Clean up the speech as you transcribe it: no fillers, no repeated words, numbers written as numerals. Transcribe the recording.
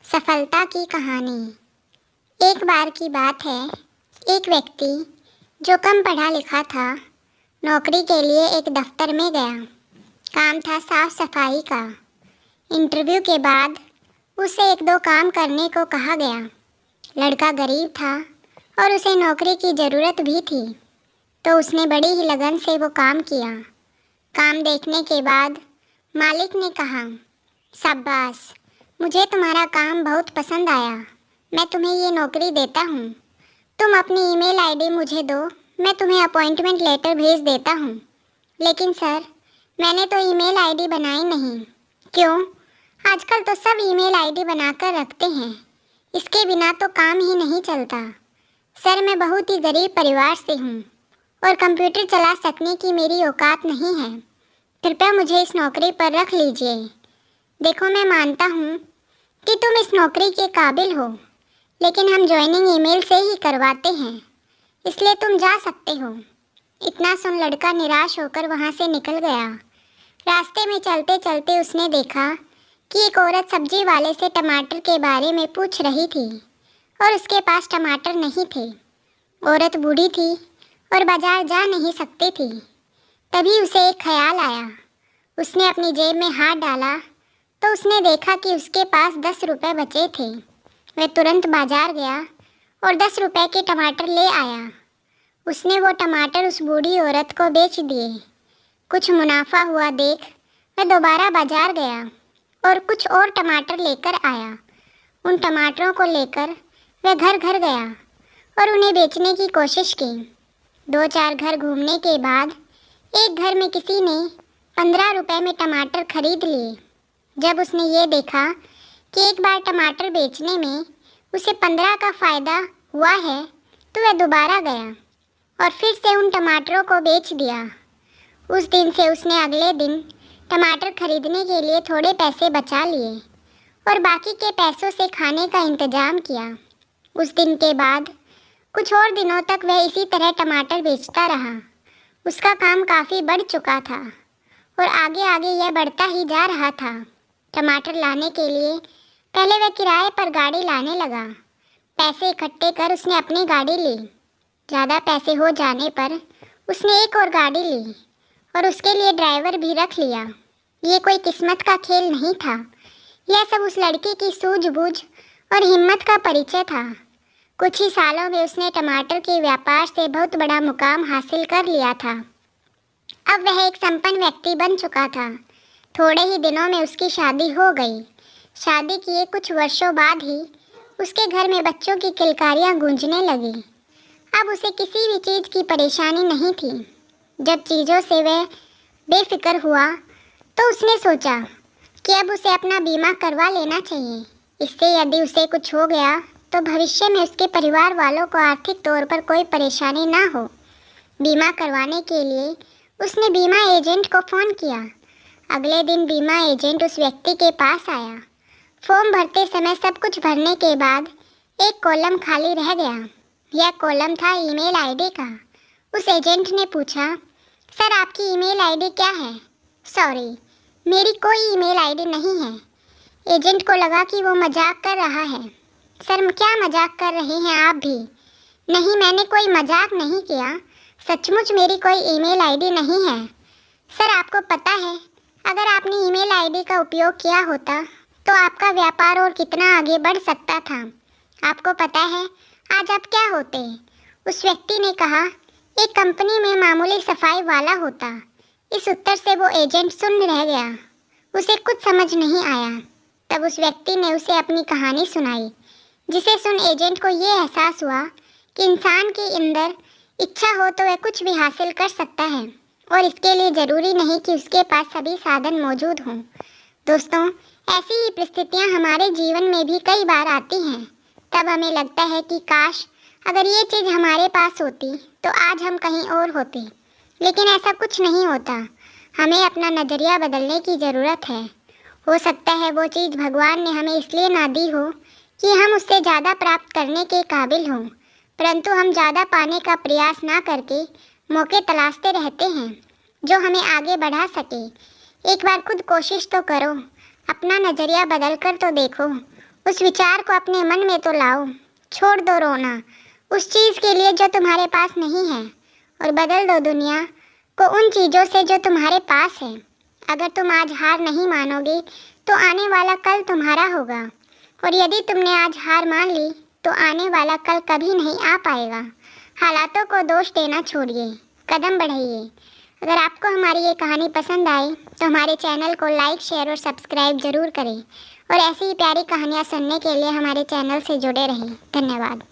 सफलता की कहानी। एक बार की बात है, एक व्यक्ति जो कम पढ़ा लिखा था नौकरी के लिए एक दफ्तर में गया। काम था साफ सफाई का। इंटरव्यू के बाद उसे एक दो काम करने को कहा गया। लड़का गरीब था और उसे नौकरी की ज़रूरत भी थी, तो उसने बड़ी ही लगन से वो काम किया। काम देखने के बाद मालिक ने कहा, शाबाश, मुझे तुम्हारा काम बहुत पसंद आया, मैं तुम्हें ये नौकरी देता हूँ। तुम अपनी ईमेल आईडी मुझे दो, मैं तुम्हें अपॉइंटमेंट लेटर भेज देता हूँ। लेकिन सर, मैंने तो ईमेल आईडी बनाई नहीं। क्यों? आजकल तो सब ईमेल आईडी बनाकर रखते हैं, इसके बिना तो काम ही नहीं चलता। सर, मैं बहुत ही गरीब परिवार से हूँ और कंप्यूटर चला सकने की मेरी औकात नहीं है। कृपया मुझे इस नौकरी पर रख लीजिए। देखो, मैं मानता हूँ कि तुम इस नौकरी के काबिल हो, लेकिन हम ज्वाइनिंग ईमेल से ही करवाते हैं, इसलिए तुम जा सकते हो। इतना सुन लड़का निराश होकर वहाँ से निकल गया। रास्ते में चलते चलते उसने देखा कि एक औरत सब्जी वाले से टमाटर के बारे में पूछ रही थी और उसके पास टमाटर नहीं थे। औरत बूढ़ी थी और बाजार जा नहीं सकती थी। तभी उसे एक ख्याल आया। उसने अपनी जेब में हाथ डाला तो उसने देखा कि उसके पास 10 रुपये बचे थे। वह तुरंत बाजार गया और 10 रुपये के टमाटर ले आया। उसने वो टमाटर उस बूढ़ी औरत को बेच दिए। कुछ मुनाफा हुआ देख वह दोबारा बाजार गया और कुछ और टमाटर लेकर आया। उन टमाटरों को लेकर वह घर घर गया और उन्हें बेचने की कोशिश की। 2-4 घर घूमने के बाद एक घर में किसी ने 15 रुपये में टमाटर खरीद लिए। जब उसने ये देखा कि एक बार टमाटर बेचने में उसे 15 का फ़ायदा हुआ है, तो वह दोबारा गया और फिर से उन टमाटरों को बेच दिया। उस दिन से उसने अगले दिन टमाटर खरीदने के लिए थोड़े पैसे बचा लिए और बाकी के पैसों से खाने का इंतज़ाम किया। उस दिन के बाद कुछ और दिनों तक वह इसी तरह टमाटर बेचता रहा। उसका काम काफ़ी बढ़ चुका था और आगे आगे यह बढ़ता ही जा रहा था। टमाटर लाने के लिए पहले वह किराए पर गाड़ी लाने लगा। पैसे इकट्ठे कर उसने अपनी गाड़ी ली। ज़्यादा पैसे हो जाने पर उसने एक और गाड़ी ली और उसके लिए ड्राइवर भी रख लिया। ये कोई किस्मत का खेल नहीं था, यह सब उस लड़के की सूझबूझ और हिम्मत का परिचय था। कुछ ही सालों में उसने टमाटर के व्यापार से बहुत बड़ा मुकाम हासिल कर लिया था। अब वह एक संपन्न व्यक्ति बन चुका था। थोड़े ही दिनों में उसकी शादी हो गई। शादी किए कुछ वर्षों बाद ही उसके घर में बच्चों की किलकारियाँ गूंजने लगी। अब उसे किसी भी चीज़ की परेशानी नहीं थी। जब चीज़ों से वह बेफिक्र हुआ तो उसने सोचा कि अब उसे अपना बीमा करवा लेना चाहिए। इससे यदि उसे कुछ हो गया तो भविष्य में उसके परिवार वालों को आर्थिक तौर पर कोई परेशानी ना हो। बीमा करवाने के लिए उसने बीमा एजेंट को फ़ोन किया। अगले दिन बीमा एजेंट उस व्यक्ति के पास आया। फॉर्म भरते समय सब कुछ भरने के बाद एक कॉलम खाली रह गया। यह कॉलम था ईमेल आईडी का। उस एजेंट ने पूछा, सर, आपकी ईमेल आईडी क्या है? सॉरी, मेरी कोई ईमेल आईडी नहीं है। एजेंट को लगा कि वो मजाक कर रहा है। सर, क्या मजाक कर रहे हैं आप भी? नहीं, मैंने कोई मजाक नहीं किया, सचमुच मेरी कोई ईमेल आईडी नहीं है। सर, आपको पता है, अगर आपने ईमेल आईडी का उपयोग किया होता तो आपका व्यापार और कितना आगे बढ़ सकता था। आपको पता है आज आप क्या होते? उस व्यक्ति ने कहा, एक कंपनी में मामूली सफाई वाला होता। इस उत्तर से वो एजेंट सुन्न रह गया। उसे कुछ समझ नहीं आया। तब उस व्यक्ति ने उसे अपनी कहानी सुनाई, जिसे सुन एजेंट को ये एहसास हुआ कि इंसान के अंदर इच्छा हो तो वह कुछ भी हासिल कर सकता है और इसके लिए ज़रूरी नहीं कि उसके पास सभी साधन मौजूद हों। दोस्तों, ऐसी ही परिस्थितियाँ हमारे जीवन में भी कई बार आती हैं। तब हमें लगता है कि काश अगर ये चीज़ हमारे पास होती तो आज हम कहीं और होते। लेकिन ऐसा कुछ नहीं होता। हमें अपना नज़रिया बदलने की ज़रूरत है। हो सकता है वो चीज़ भगवान ने हमें इसलिए ना दी हो कि हम उससे ज़्यादा प्राप्त करने के काबिल हों, परंतु हम ज़्यादा पाने का प्रयास ना करके मौके तलाशते रहते हैं जो हमें आगे बढ़ा सके। एक बार खुद कोशिश तो करो, अपना नज़रिया बदल कर तो देखो, उस विचार को अपने मन में तो लाओ। छोड़ दो रोना उस चीज़ के लिए जो तुम्हारे पास नहीं है और बदल दो दुनिया को उन चीज़ों से जो तुम्हारे पास है। अगर तुम आज हार नहीं मानोगे तो आने वाला कल तुम्हारा होगा, और यदि तुमने आज हार मान ली तो आने वाला कल कभी नहीं आ पाएगा। हालातों को दोष देना छोड़िए, कदम बढ़ाइए। अगर आपको हमारी ये कहानी पसंद आए तो हमारे चैनल को लाइक, शेयर और सब्सक्राइब ज़रूर करें, और ऐसी ही प्यारी कहानियाँ सुनने के लिए हमारे चैनल से जुड़े रहें। धन्यवाद।